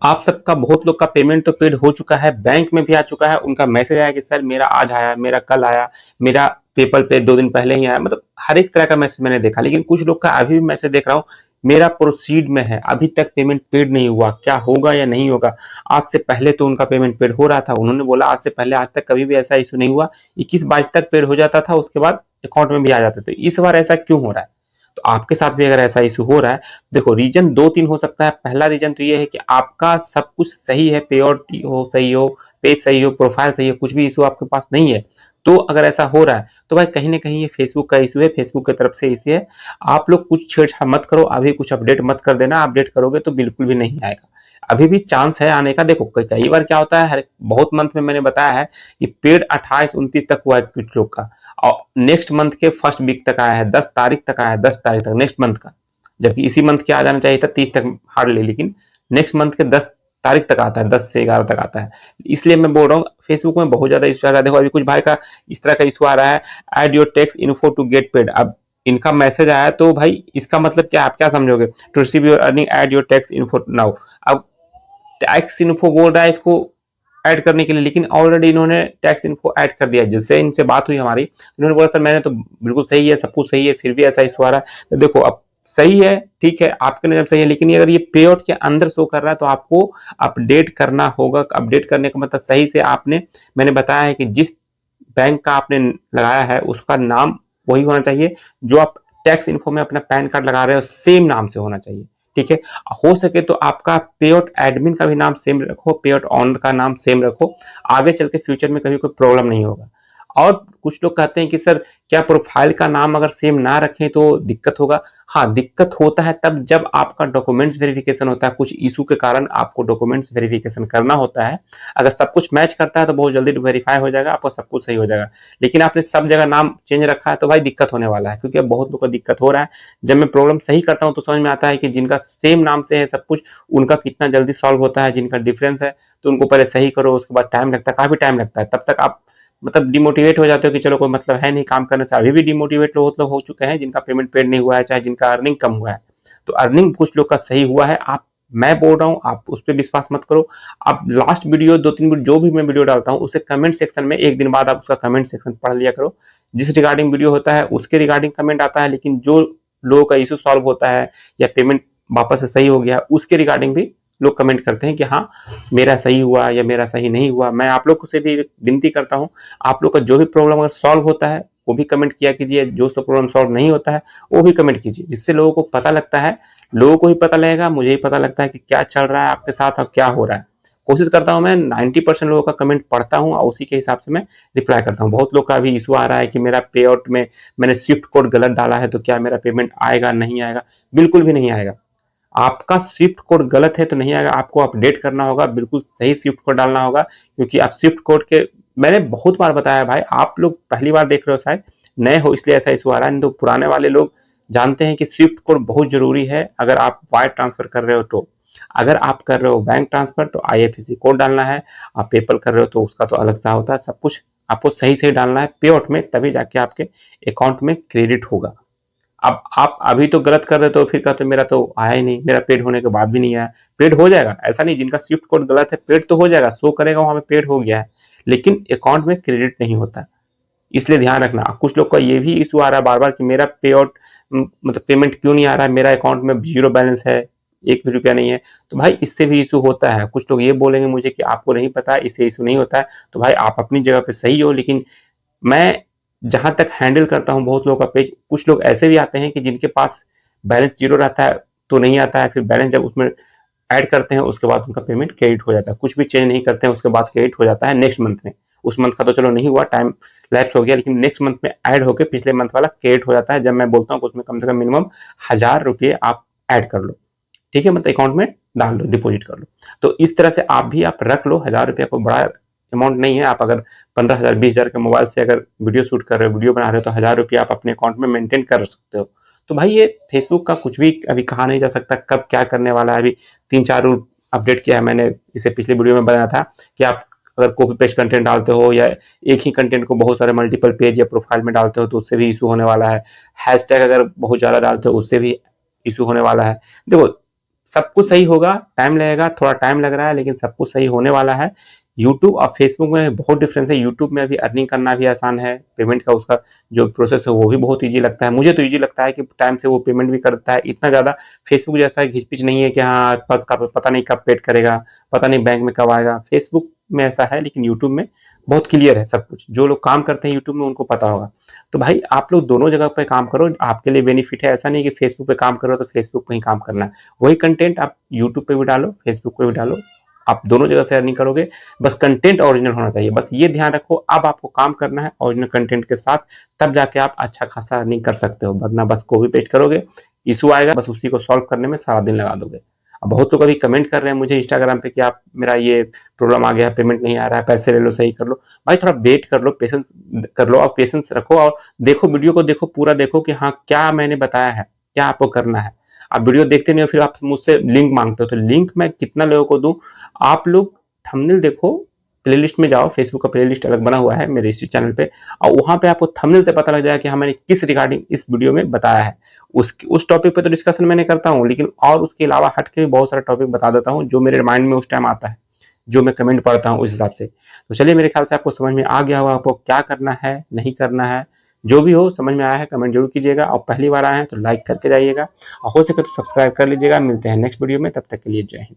आप सबका बहुत लोग का पेमेंट तो पेड हो चुका है, बैंक में भी आ चुका है, उनका मैसेज आया कि सर मेरा आज आया, मेरा कल आया, मेरा पेपल पे 2 दिन पहले ही आया, मतलब हर एक तरह का मैसेज मैंने देखा। लेकिन कुछ लोग का अभी भी मैसेज देख रहा हूँ, मेरा प्रोसीड में है, अभी तक पेमेंट पेड नहीं हुआ, क्या होगा या नहीं होगा। आज से पहले तो उनका पेमेंट पेड हो रहा था, उन्होंने बोला आज से पहले आज तक कभी भी ऐसा इशू नहीं हुआ, 21-22 तक पेड हो जाता था, उसके बाद अकाउंट में भी आ जाते थे। इस बार ऐसा क्यों हो रहा है? तो आपके साथ भी अगर ऐसा इशू हो रहा है, देखो रीजन 2-3 हो सकता है। पहला रीजन तो ये है कि आपका सब कुछ सही है, पे आउट हो सही हो, पेज सही हो, प्रोफाइल सही हो, कुछ भी इशू आपके पास नहीं है। तो अगर ऐसा हो रहा है तो भाई कहीं ना कहीं ये फेसबुक का इशू है, फेसबुक की तरफ से इशू है। आप लोग कुछ छेड़छाड़ मत करो, अभी कुछ अपडेट मत कर देना, अपडेट करोगे तो बिल्कुल भी नहीं आएगा। अभी भी चांस है आने का। देखो कई बार क्या होता है, हर बहुत मंथ में मैंने बताया है कि पेड 28-29 तक हुआ है कुछ लोग का, और नेक्स्ट मंथ के फर्स्ट वीक तक आया है, 10 तारीख तक आया है, 10 तारीख तक नेक्स्ट मंथ का। जबकि इसी मंथ के आ जाना चाहिए था 30 तक हार्डली, लेकिन नेक्स्ट मंथ के 10 तारीख तक आता है, 10 से 11 तक आता है। इसलिए मैं बोल रहा हूँ फेसबुक में बहुत ज्यादा इशू आ रहा है। देखो अभी कुछ भाई का इस तरह का इशू आ रहा है, add your tax info to get paid. अब इनका मैसेज आया तो भाई इसका मतलब क्या, आप क्या समझोगे, to receive your earning add your tax info now. अब टैक्स इन्फो बोल रहा है इसको ऐड करने के लिए, लेकिन ऑलरेडी इन्होंने टैक्स इन्फो ऐड कर दिया। जिससे इनसे बात हुई हमारी, इन्होंने बोला सर मैंने तो बिल्कुल सही है, सब कुछ सही है, फिर भी ऐसा इशू आ रहा है। तो देखो अब सही है, ठीक है, आपके नजर सही है, लेकिन अगर ये पे आउट के अंदर शो कर रहा है तो आपको अपडेट करना होगा। अपडेट करने का मतलब सही से आपने, मैंने बताया है कि जिस बैंक का आपने लगाया है उसका नाम वही होना चाहिए जो आप टैक्स इन्फो में अपना पैन कार्ड लगा रहे हो, सेम नाम से होना चाहिए। ठीक है, हो सके तो आपका पे आउट एडमिन का भी नाम सेम रखो, पे आउट ऑनर का नाम सेम रखो, आगे चल के फ्यूचर में कभी कोई प्रॉब्लम नहीं होगा। और कुछ लोग कहते हैं कि सर क्या प्रोफाइल का नाम अगर सेम ना रखें तो दिक्कत होगा। हाँ दिक्कत होता है तब जब आपका डॉक्यूमेंट्स वेरिफिकेशन होता है, कुछ इशू के कारण आपको डॉक्यूमेंट्स वेरिफिकेशन करना होता है। अगर सब कुछ मैच करता है तो बहुत जल्दी वेरीफाई हो जाएगा, आपका सब कुछ सही हो जाएगा। लेकिन आपने सब जगह नाम चेंज रखा है तो भाई दिक्कत होने वाला है, क्योंकि अब बहुत लोग को दिक्कत हो रहा है। जब मैं प्रॉब्लम सही करता हूँ तो समझ में आता है कि जिनका सेम नाम से है सब कुछ, उनका कितना जल्दी सॉल्व होता है, जिनका डिफरेंस है तो उनको पहले सही करो, उसके बाद टाइम लगता है, काफी टाइम लगता है। तब तक आप मतलब डिमोटिवेट हो जाते हो कि चलो कोई मतलब है नहीं काम करने से। अभी भी डिमोटिवेट लोग हो चुके हैं जिनका पेमेंट पेड नहीं हुआ है, चाहे जिनका अर्निंग कम हुआ है। तो अर्निंग कुछ लोग का सही हुआ है, आप, मैं बोल रहा हूँ आप उस पर विश्वास मत करो। आप लास्ट वीडियो 2-3 वीडियो जो भी मैं वीडियो डालता हूँ उसे कमेंट सेक्शन में एक दिन बाद आप उसका कमेंट सेक्शन पढ़ लिया करो। जिस रिगार्डिंग वीडियो होता है उसके रिगार्डिंग कमेंट आता है, लेकिन जो लोगों का इशू सॉल्व होता है या पेमेंट वापस से सही हो गया उसके रिगार्डिंग भी लोग कमेंट करते हैं कि हाँ मेरा सही हुआ या मेरा सही नहीं हुआ। मैं आप लोग से भी विनती करता हूँ, आप लोग का जो भी प्रॉब्लम अगर सॉल्व होता है वो भी कमेंट किया कीजिए, जो सब प्रॉब्लम सॉल्व नहीं होता है वो भी कमेंट कीजिए, जिससे लोगों को पता लगता है, लोगों को ही पता लगेगा, मुझे ही पता लगता है कि क्या चल रहा है आपके साथ और क्या हो रहा है। कोशिश करता हूँ मैं 90% लोगों का कमेंट पढ़ता हूँ और उसी के हिसाब से मैं रिप्लाई करता हूँ। बहुत लोग का अभी इशू आ रहा है कि मेरा पे आउट में मैंने स्विफ्ट कोड गलत डाला है तो क्या मेरा पेमेंट आएगा, नहीं आएगा। बिल्कुल भी नहीं आएगा। आपका स्विफ्ट कोड गलत है तो नहीं आएगा, आपको अपडेट करना होगा, बिल्कुल सही स्विफ्ट कोड डालना होगा। क्योंकि आप स्विफ्ट कोड के, मैंने बहुत बार बताया भाई, आप लोग पहली बार देख रहे हो शायद, नए हो इसलिए ऐसा इशू आ रहा है, तो पुराने वाले लोग जानते हैं कि स्विफ्ट कोड बहुत जरूरी है अगर आप वायर ट्रांसफर कर रहे हो तो। अगर आप कर रहे हो बैंक ट्रांसफर तो आईएफएससी कोड डालना है, आप पेपल कर रहे हो तो उसका तो अलग सा होता है। सब कुछ आपको सही सही डालना है पे आउट में, तभी जाके आपके अकाउंट में क्रेडिट होगा। अब आप अभी तो गलत कर रहे हो फिर कहते मेरा तो आया ही नहीं, मेरा पेड होने के बाद भी नहीं आया। पेड हो जाएगा, ऐसा नहीं, जिनका स्विफ्ट कोड गलत है पेड तो हो जाएगा, शो करेगा वहां पे पेड हो गया है, लेकिन अकाउंट में क्रेडिट नहीं होता। इसलिए ध्यान रखना। कुछ लोग का ये भी इशू आ रहा है बार बार कि मेरा पे आउट मतलब पेमेंट क्यों नहीं आ रहा है, मेरा अकाउंट में जीरो बैलेंस है, एक भी रुपया नहीं है। तो भाई इससे भी इशू होता है। कुछ लोग ये बोलेंगे मुझे कि आपको नहीं पता, इससे इशू नहीं होता है। तो भाई आप अपनी जगह पे सही हो, लेकिन मैं जहां तक हैंडल करता हूं बहुत लोगों का पेज, कुछ लोग ऐसे भी आते हैं कि जिनके पास बैलेंस जीरो रहता है तो नहीं आता है, फिर बैलेंस जब उसमें ऐड करते हैं उसके बाद उनका पेमेंट क्रेडिट हो जाता है। कुछ भी चेंज नहीं करते हैं उसके बाद क्रेडिट हो जाता है नेक्स्ट मंथ में। उस मंथ का तो चलो नहीं हुआ, टाइम लैप्स हो गया, लेकिन नेक्स्ट मंथ में ऐड होकर पिछले मंथ वाला क्रेडिट हो जाता है। जब मैं बोलता हूँ कि उसमें कम से कम मिनिमम 1000 रुपये आप ऐड कर लो, ठीक है, मतलब अकाउंट में डाल दो, डिपॉजिट कर लो। तो इस तरह से आप भी आप रख लो। 1000 रुपया कोई बड़ा अमाउंट नहीं है। आप अगर 15,000 20,000 के मोबाइल से अगर वीडियो शूट कर रहे हो, वीडियो बना रहे हो, तो 1000 रुपया आप अपने अकाउंट में मेंटेन कर सकते हो। तो भाई ये फेसबुक का कुछ भी अभी कहा नहीं जा सकता कब क्या करने वाला है। अभी 3-4 रूल अपडेट किया है मैंने, इसे पिछले वीडियो में बताया था कि आप अगर कॉपी पेस्ट कंटेंट डालते हो या एक ही कंटेंट को बहुत सारे मल्टीपल पेज या प्रोफाइल में डालते हो तो उससे भी इशू होने वाला है। हैशटैग अगर बहुत ज्यादा डालते हो उससे भी इशू होने वाला है। देखो सब कुछ सही होगा, टाइम लगेगा, थोड़ा टाइम लग रहा है लेकिन सब कुछ सही होने वाला है। यूट्यूब और फेसबुक में बहुत डिफरेंस है। यूट्यूब में अभी अर्निंग करना भी आसान है, पेमेंट का उसका जो प्रोसेस है वो भी बहुत ईजी लगता है। मुझे तो ईजी लगता है कि टाइम से वो पेमेंट भी करता है, इतना ज़्यादा फेसबुक जैसा घिच-पिच नहीं है कि हाँ पता नहीं कब पेड करेगा, पता नहीं बैंक में कब आएगा। फेसबुक में ऐसा है लेकिन यूट्यूब में बहुत क्लियर है सब कुछ। जो लोग काम करते हैं यूट्यूब में उनको पता होगा। तो भाई आप लोग दोनों जगह पे काम करो, आपके लिए बेनिफिट है। ऐसा नहीं कि फेसबुक पे काम करो तो फेसबुक पे ही काम करना है। वही कंटेंट आप यूट्यूब पे भी डालो, फेसबुक पे भी डालो, आप दोनों जगह से अर्निंग करोगे। बस कंटेंट ओरिजिनल होना चाहिए, बस ये ध्यान रखो। अब आपको काम करना है ओरिजिनल कंटेंट के साथ, तब जाके आप अच्छा खासा अर्निंग कर सकते हो। वरना बस कॉपी पेस्ट करोगे, इशू आएगा, बस उसी को सॉल्व करने में सारा दिन लगा दोगे। अब बहुत लोग अभी कमेंट कर रहे हैं मुझे इंस्टाग्राम पे कि आप मेरा ये प्रॉब्लम आ गया, पेमेंट नहीं आ रहा है, पैसे ले लो, सही कर लो। भाई थोड़ा वेट कर लो, पेशेंस कर लो, और पेशेंस रखो और देखो, वीडियो को देखो, पूरा देखो कि हाँ क्या मैंने बताया है, क्या आपको करना है। आप वीडियो देखते नहीं हो, फिर आप मुझसे लिंक मांगते हो, तो लिंक मैं कितना लोगों को दूं। आप लोग थंबनेल देखो, प्लेलिस्ट में जाओ, फेसबुक का प्लेलिस्ट अलग बना हुआ है मेरे इसी चैनल पे, और वहां पे आपको थंबनेल से पता लग जाएगा कि हाँ मैंने किस रिगार्डिंग इस वीडियो में बताया है। उस टॉपिक पे तो डिस्कशन मैंने करता हूँ, लेकिन और उसके अलावा हट के भी बहुत सारा टॉपिक बता देता हूँ जो मेरे माइंड में उस टाइम आता है, जो मैं कमेंट पढ़ता हूँ उस हिसाब से। तो चलिए, मेरे ख्याल से आपको समझ में आ गया होगा आपको क्या करना है, नहीं करना है। जो भी हो समझ में आया है कमेंट जरूर कीजिएगा, और पहली बार आए हैं तो लाइक करके जाइएगा, और हो सके तो सब्सक्राइब कर लीजिएगा। मिलते हैं नेक्स्ट वीडियो में, तब तक के लिए जय हिंद।